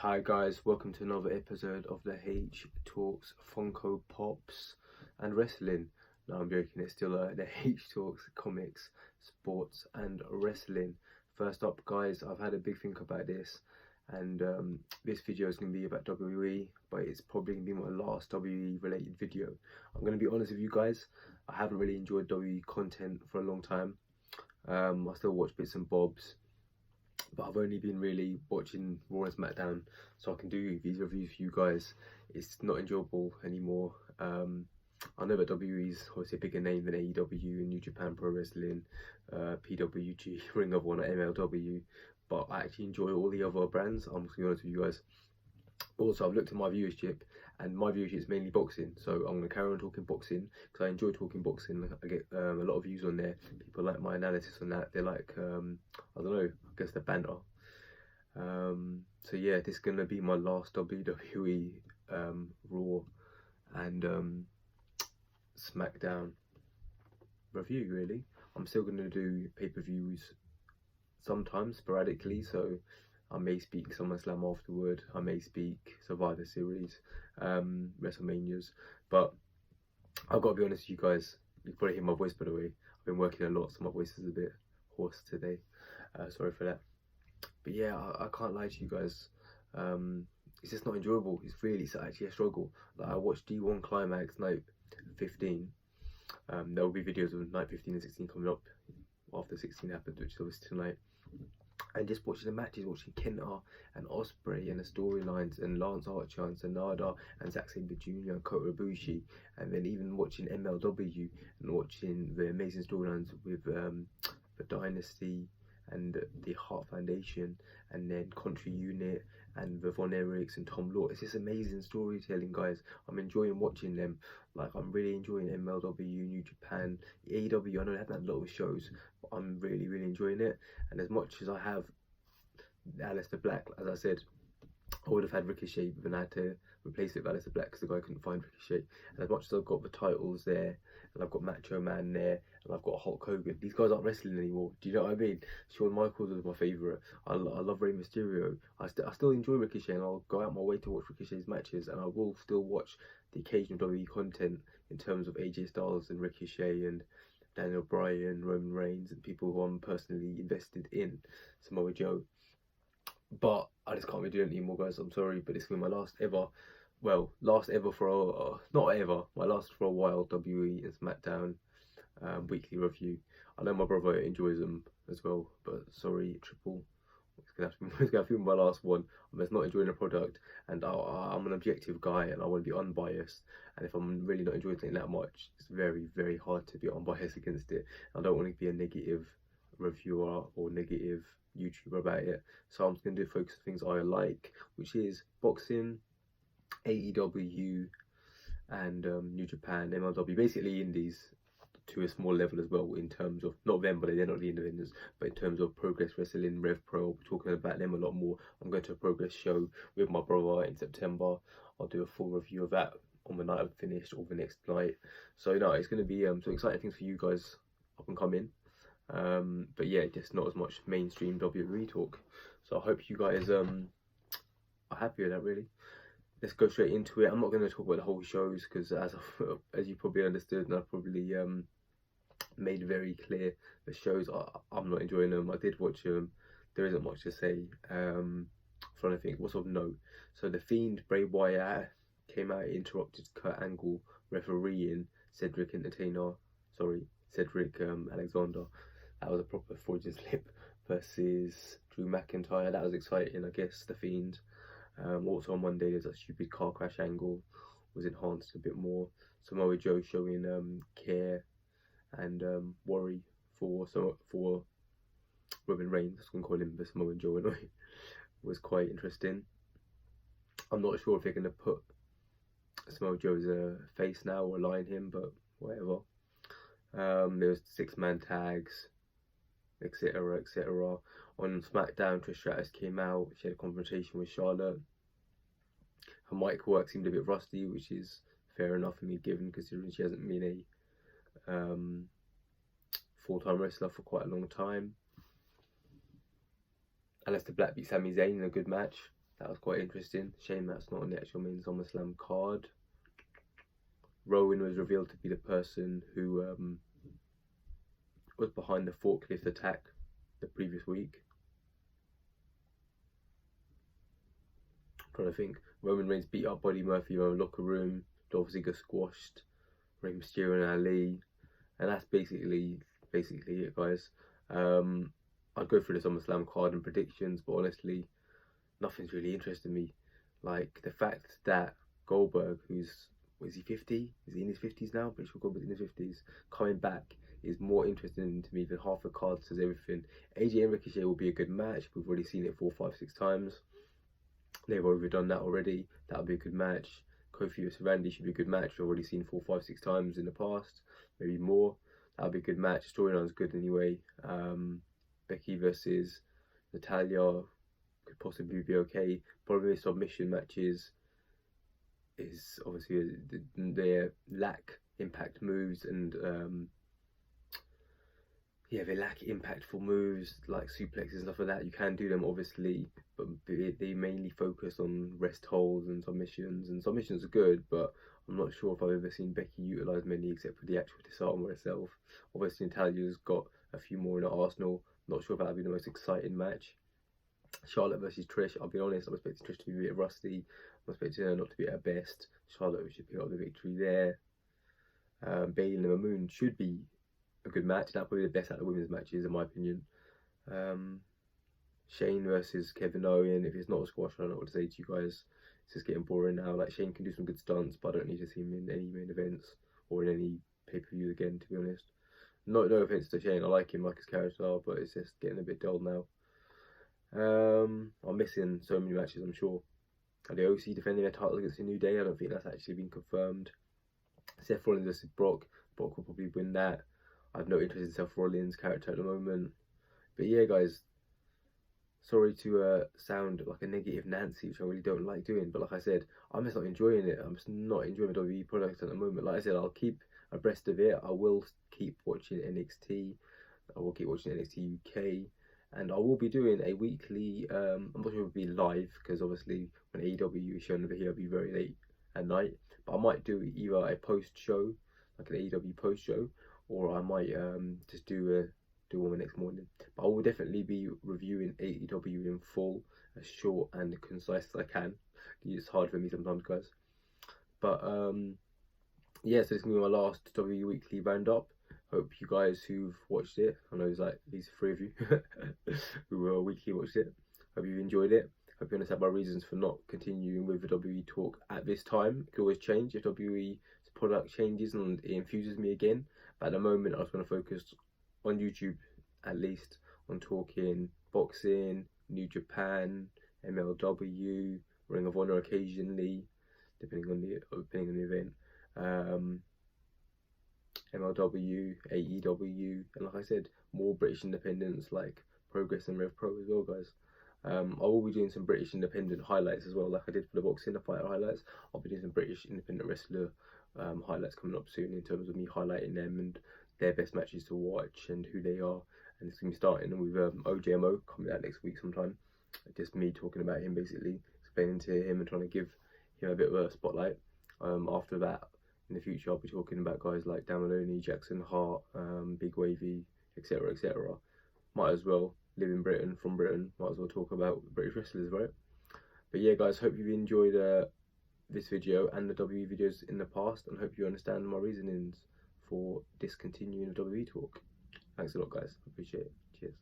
Hi guys, welcome to another episode of the H Talks Funko Pops and Wrestling. No, I'm joking, it's still the H Talks Comics, Sports and Wrestling. First up guys, I've had a big think about this, and this video is going to be about WWE, but it's probably going to be my last WWE related video. I'm going to be honest with you guys, I haven't really enjoyed WWE content for a long time. I still watch bits and bobs, but I've only been really watching Raw and SmackDown, so I can do these reviews for you guys. It's not enjoyable anymore. I know that WWE is obviously a bigger name than AEW and New Japan Pro Wrestling, PWG, Ring of Honor, MLW, but I actually enjoy all the other brands. I'm just going to be honest with you guys. Also, I've looked at my viewership, and my viewership is mainly boxing, so I'm going to carry on talking boxing because I enjoy talking boxing. I get a lot of views on there. People like my analysis on that. They like, I don't know, I guess the banter. So yeah, this is going to be my last WWE Raw and SmackDown review, really. I'm still going to do pay-per-views sometimes, sporadically, so I may speak SummerSlam afterward, I may speak Survivor Series, WrestleManias, but I've got to be honest with you guys. You can probably hear my voice, by the way. I've been working a lot, so my voice is a bit hoarse today. Sorry for that. But yeah, I can't lie to you guys. It's just not enjoyable. It's actually a struggle. Like, I watched D1 Climax night 15. There will be videos of night 15 and 16 coming up after 16 happens, which is obviously tonight. And just watching the matches, watching Kenta and Ospreay and the storylines, and Lance Archer and Sanada and Zack Sabre Jr. and Kota Ibushi, and then even watching MLW and watching the amazing storylines with the Dynasty and the Heart Foundation, and then Country Unit and the Von Erichs and Tom Lord. It's just amazing storytelling, guys. I'm enjoying watching them. Like, I'm really enjoying MLW, New Japan, AEW. I know they haven't had a lot of shows, but I'm really enjoying it. And as much as I have Aleister Black, as I said, I would have had Ricochet, but then I had to replace it with Aleister Black because the guy couldn't find Ricochet. And as much as I've got the titles there, and I've got Macho Man there, and I've got Hulk Hogan, these guys aren't wrestling anymore. Do you know what I mean? Shawn Michaels was my favourite. I love Rey Mysterio. I still enjoy Ricochet, and I'll go out my way to watch Ricochet's matches, and I will still watch the occasional WWE content in terms of AJ Styles and Ricochet and Daniel Bryan, Roman Reigns, and people who I'm personally invested in, Samoa Joe. But I just can't be doing it anymore, guys. I'm sorry, but it's going to be my last ever, well, last ever for not ever, my last for a while WWE and SmackDown weekly review. I know my brother enjoys them as well, but sorry, Triple, it's gonna have to be my last one. I'm just not enjoying the product, and I'm an objective guy, and I want to be unbiased. And if I'm really not enjoying something that much, it's very hard to be unbiased against it. I don't want to be a negative reviewer or negative YouTuber about it, so I'm just going to focus on things I like, which is boxing, AEW, and New Japan, MLW, basically indies to a small level as well, in terms of, not them, but they're not the independents, but in terms of Progress Wrestling, Rev Pro. We're talking about them a lot more. I'm going to a Progress show with my brother in September. I'll do a full review of that on the night I've finished, or the next night. So no, it's going to be some exciting things for you guys up and coming. But yeah, just not as much mainstream WWE talk. So I hope you guys are happy with that, really. Let's go straight into it. I'm not going to talk about the whole shows because, as you probably understood, and I've probably made very clear, the shows I'm not enjoying them. I did watch them. There isn't much to say. Trying to think what's of note. So the Fiend, Bray Wyatt, came out, interrupted Kurt Angle refereeing Cedric Alexander. That was a proper Freudian slip, versus Drew McIntyre. That was exciting, I guess. The Fiend. Also on Monday, there's a stupid car crash angle, was enhanced a bit more. Samoa Joe showing care and worry for Roman Reigns. I was going to call him the Samoan Joe anyway. Was quite interesting. I'm not sure if they're going to put Samoa Joe as a face now or align him, but whatever. There was 6-man tags, etc. On SmackDown, Trish Stratus came out. She had a confrontation with Charlotte. Her mic work seemed a bit rusty, which is fair enough for me, given considering she hasn't been a full-time wrestler for quite a long time. Aleister Black beat Sami Zayn in a good match. That was quite interesting. Shame that's not on the actual main SummerSlam card. Rowan was revealed to be the person who was behind the forklift attack the previous week. I'm trying to think. Roman Reigns beat up Buddy Murphy in the locker room. Dolph Ziggler squashed Rey Mysterio and Ali, and that's basically it, guys. I'd go through the SummerSlam card and predictions, but honestly, nothing's really interested me. Like the fact that Goldberg, is he 50? Is he in his 50s now? Pretty sure Goldberg's in his 50s. Coming back is more interesting to me than half the card says everything. AJ and Ricochet will be a good match. We've already seen it 4, 5, 6 times. They've overdone that already. That'll be a good match. Kofi vs Randy should be a good match. We've already seen 4, 5, 6 times in the past, maybe more. That'll be a good match. Storyline's good anyway. Becky versus Natalia could possibly be okay. Probably submission matches is obviously their lack impact moves, and they lack impactful moves like suplexes and stuff like that. You can do them obviously, but they mainly focus on rest holds and submissions. And submissions are good, but I'm not sure if I've ever seen Becky utilise many except for the actual disarmer herself. Obviously Natalia's got a few more in her arsenal. Not sure if that'll be the most exciting match. Charlotte versus Trish, I'll be honest, I'm expecting Trish to be a bit rusty. I'm expecting her not to be at her best. Charlotte should pick up the victory there. Bayley and the Moon should be a good match. That'll be the best out of the women's matches in my opinion. Shane versus Kevin Owen. If it's not a squash, I don't know what to say to you guys. It's just getting boring now. Like, Shane can do some good stunts, but I don't need to see him in any main events or in any pay-per-view again, to be honest. No offense to Shane, I like him, like his character, but it's just getting a bit dull now. I'm missing so many matches, I'm sure. And the OC defending their title against the New Day, I don't think that's actually been confirmed. Seth Rollins versus Brock. Brock will probably win that. I have no interest in Seth Rollins' character at the moment. But yeah, guys, sorry to sound like a negative Nancy, which I really don't like doing. But like I said, I'm just not enjoying it. I'm just not enjoying the WWE product at the moment. Like I said, I'll keep abreast of it. I will keep watching NXT. I will keep watching NXT UK. And I will be doing a weekly, I'm not sure if it'll be live, because obviously when AEW is shown over here, it'll be very late at night. But I might do either a post show, like an AEW post show, or I might just do one the next morning. But I will definitely be reviewing AEW in full, as short and concise as I can. It's hard for me sometimes, guys. But yeah, so it's going to be my last WWE Weekly Roundup. Hope you guys who've watched it, I know there's like at least 3 of you who weekly watched it. Hope you enjoyed it. Hope you understand my reasons for not continuing with the WWE talk at this time. It could always change if WWE's product changes and it infuses me again. But at the moment, I was going to focus on YouTube, at least, on talking boxing, New Japan, MLW, Ring of Honor occasionally, depending on the event. MLW, AEW, and like I said, more British independents like Progress and Rev Pro as well, guys. I will be doing some British independent highlights as well, like I did for the boxing, the fighter highlights. I'll be doing some British independent wrestler highlights coming up soon, in terms of me highlighting them and their best matches to watch and who they are. And it's going to be starting with OJMO coming out next week sometime. Just me talking about him, basically explaining to him and trying to give him a bit of a spotlight. After that, in the future, I'll be talking about guys like Dan Maloney, Jackson Hart, Big Wavy, etc, etc. Might as well live in Britain, from Britain, might as well talk about British wrestlers, right? But yeah, guys, hope you've enjoyed this video and the WWE videos in the past, and hope you understand my reasonings for discontinuing the WWE talk. Thanks a lot, guys. I appreciate it. Cheers.